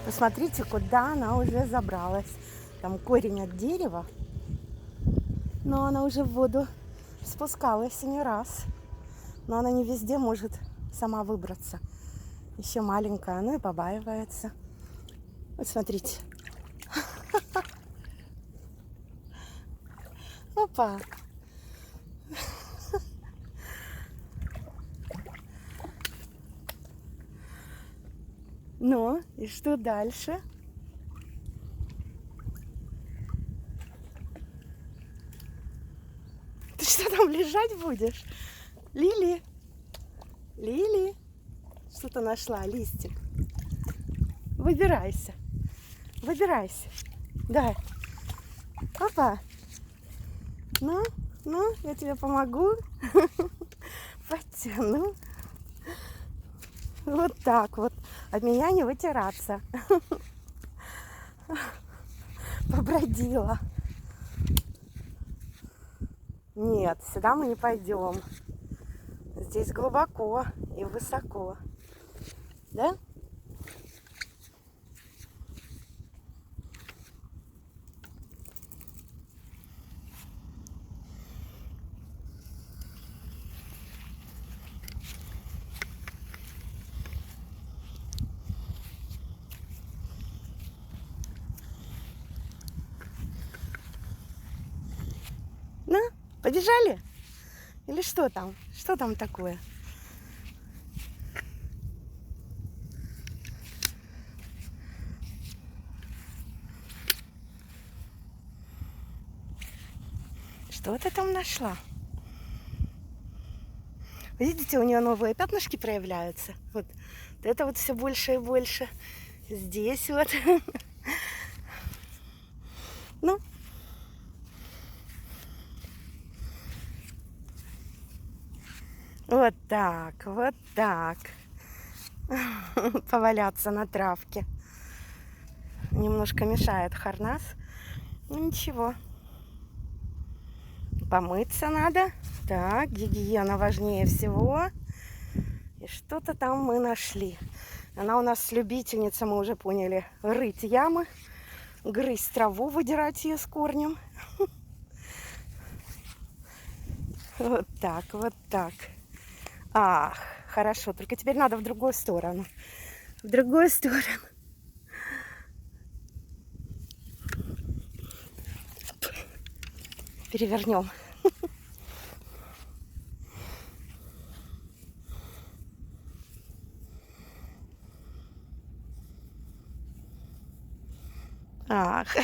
Посмотрите, куда она уже забралась. Там корень от дерева, но она уже в воду спускалась и не раз. Но она не везде может сама выбраться. Еще маленькая, ну и побаивается. Вот смотрите. Опа. Ну, и что дальше? Ты что там лежать будешь? Лили? Лили? Что-то нашла, листик. Выбирайся. Выбирайся. Давай. Опа. Ну, я тебе помогу. Потяну. Вот так вот. От меня не вытираться. Побродила. Нет, сюда мы не пойдем. Здесь глубоко и высоко. Да? Ну, побежали? Или что там? Что там такое? Что ты там нашла? Видите, у нее новые пятнышки проявляются. Вот это вот все больше и больше. Здесь вот. Ну. Вот так, вот так. Поваляться на травке. Немножко мешает Харнас. Ну ничего. Помыться надо. Так, гигиена важнее всего. И что-то там мы нашли. Она у нас любительница, мы уже поняли, рыть ямы, грызть траву, выдирать ее с корнем. Вот так, вот так. Ах, хорошо, только теперь надо в другую сторону. В другую сторону. Перевернем. Ах.